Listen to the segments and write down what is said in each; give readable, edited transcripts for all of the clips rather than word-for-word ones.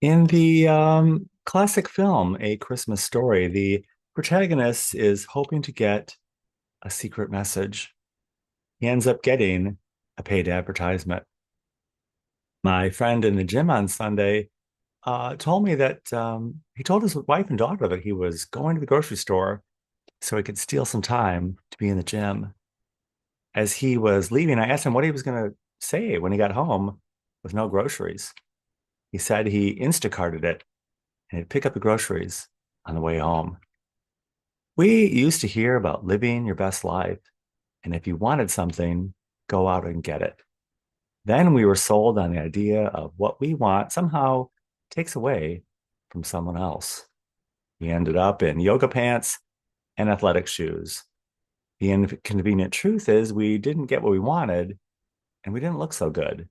In the classic film, A Christmas Story, the protagonist is hoping to get a secret message. He ends up getting a paid advertisement. My friend in the gym on Sunday told me that he told his wife and daughter that he was going to the grocery store so he could steal some time to be in the gym. As he was leaving, I asked him what he was going to say when he got home with no groceries. He said he Instacarted it and he'd pick up the groceries on the way home. We used to hear about living your best life, and if you wanted something, go out and get it. Then we were sold on the idea of what we want somehow takes away from someone else. We ended up in yoga pants and athletic shoes. The inconvenient truth is we didn't get what we wanted and we didn't look so good.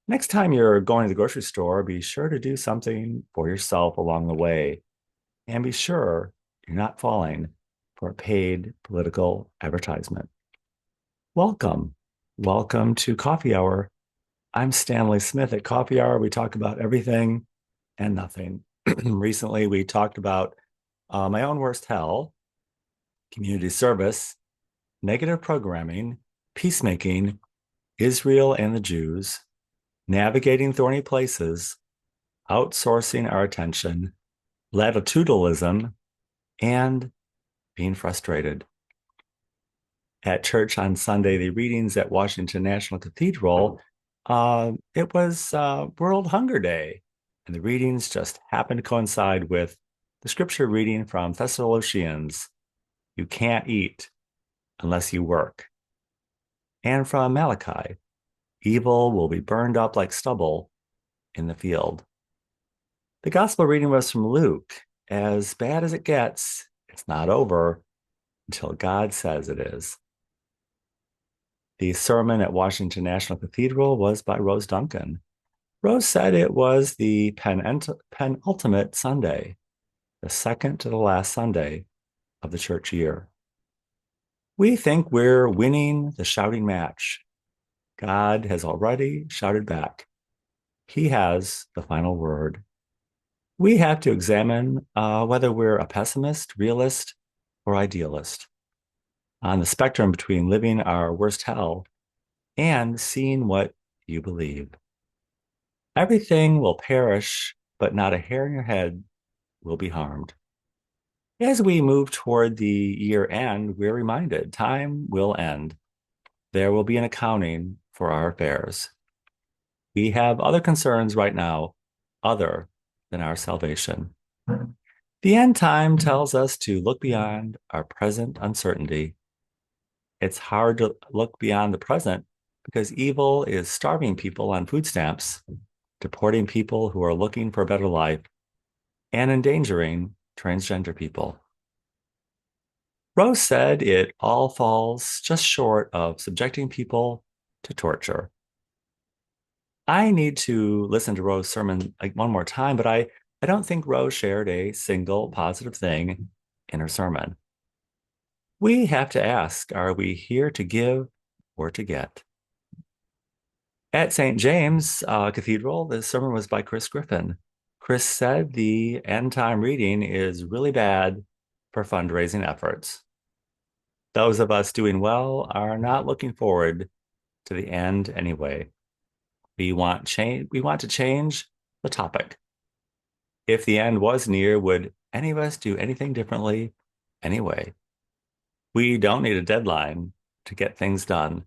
Next time you're going to the grocery store, be sure to do something for yourself along the way and be sure you're not falling for a paid political advertisement. Welcome. Welcome to Coffee Hour. I'm Stanley Smith. At Coffee Hour, we talk about everything and nothing. Recently, we talked about my own worst hell, community service, negative programming, peacemaking, Israel and the Jews, navigating thorny places, outsourcing our attention, latitudinalism, and being frustrated. At church on Sunday, the readings at Washington National Cathedral, it was World Hunger Day, and the readings just happened to coincide with the scripture reading from Thessalonians, you can't eat unless you work, and from Malachi, evil will be burned up like stubble in the field. The gospel reading was from Luke. As bad as it gets, it's not over until God says it is. The sermon at Washington National Cathedral was by Rose Duncan. Rose said it was the penultimate Sunday, the second to the last Sunday of the church year. We think we're winning the shouting match. God has already shouted back. He has the final word. We have to examine whether we're a pessimist, realist, or idealist on the spectrum between living our worst hell and seeing what you believe. Everything will perish, but not a hair in your head will be harmed. As we move toward the year end, we're reminded time will end. There will be an accounting for our affairs. We have other concerns right now, other than our salvation. The end time tells us to look beyond our present uncertainty. It's hard to look beyond the present because evil is starving people on food stamps, deporting people who are looking for a better life, and endangering transgender people. Rose said it all falls just short of subjecting people to torture. I need to listen to Rose's sermon like one more time, but I don't think Rose shared a single positive thing in her sermon. We have to ask, are we here to give or to get? At St. James Cathedral, the sermon was by Chris Griffin. Chris said the end time reading is really bad for fundraising efforts. Those of us doing well are not looking forward to the end anyway. We want change. We want to change the topic. If the end was near, would any of us do anything differently anyway? We don't need a deadline to get things done.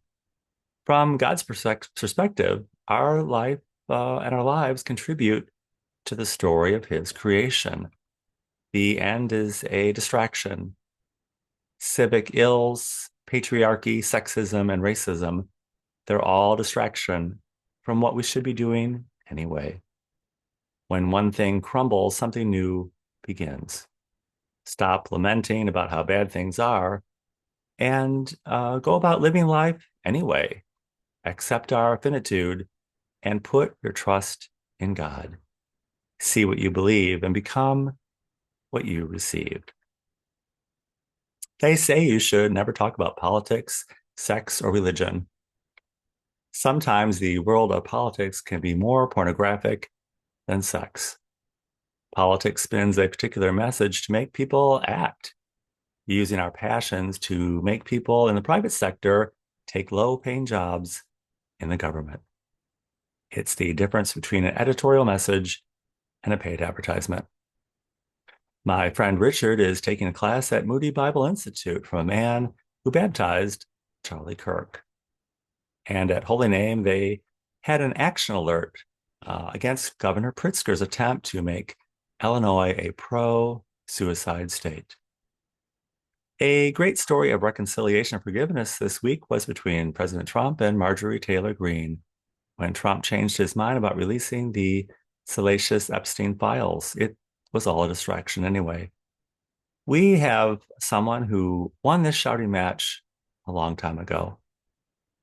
From God's perspective, our life and our lives contribute to the story of his creation. The end is a distraction. Civic ills, patriarchy, sexism, and racism, they're all distraction from what we should be doing anyway. When one thing crumbles, something new begins. Stop lamenting about how bad things are and go about living life anyway. Accept our finitude and put your trust in God. See what you believe and become what you received. They say you should never talk about politics, sex, or religion. Sometimes the world of politics can be more pornographic than sex. Politics spins a particular message to make people act, using our passions to make people in the private sector take low-paying jobs in the government. It's the difference between an editorial message and a paid advertisement. My friend Richard is taking a class at Moody Bible Institute from a man who baptized Charlie Kirk. And at Holy Name, they had an action alert against Governor Pritzker's attempt to make Illinois a pro-suicide state. A great story of reconciliation and forgiveness this week was between President Trump and Marjorie Taylor Greene when Trump changed his mind about releasing the salacious Epstein files. It was all a distraction anyway. We have someone who won this shouting match a long time ago.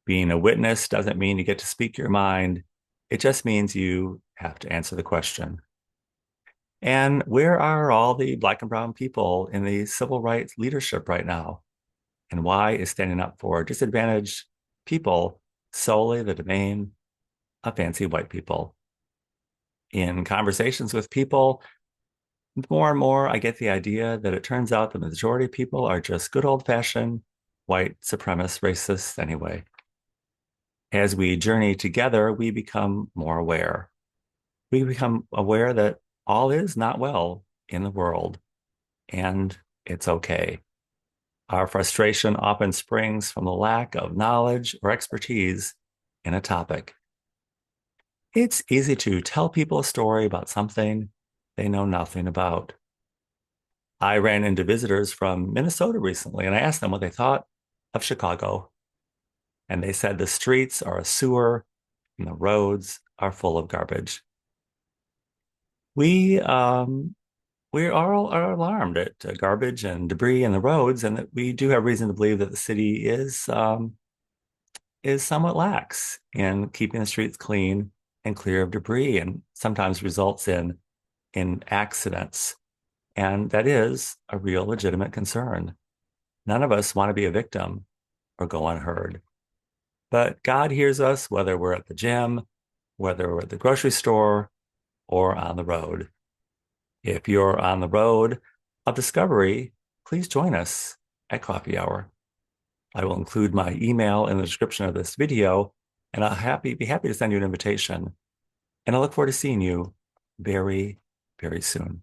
Being a witness doesn't mean you get to speak your mind. It just means you have to answer the question. And where are all the Black and brown people in the civil rights leadership right now? And why is standing up for disadvantaged people solely the domain of fancy white people? In conversations with people, more and more, I get the idea that it turns out the majority of people are just good old-fashioned white supremacist racists anyway. As we journey together, we become more aware. We become aware that all is not well in the world, and it's okay. Our frustration often springs from the lack of knowledge or expertise in a topic. It's easy to tell people a story about something they know nothing about. I ran into visitors from Minnesota recently, and I asked them what they thought of Chicago. And they said the streets are a sewer and the roads are full of garbage. We are alarmed at garbage and debris in the roads, and that we do have reason to believe that the city is somewhat lax in keeping the streets clean and clear of debris, and sometimes results in accidents. And that is a real legitimate concern. None of us want to be a victim or go unheard. But God hears us whether we're at the gym, whether we're at the grocery store, or on the road. If you're on the road of discovery, please join us at Coffee Hour. I will include my email in the description of this video, and I'll be happy to send you an invitation. And I look forward to seeing you very, very soon.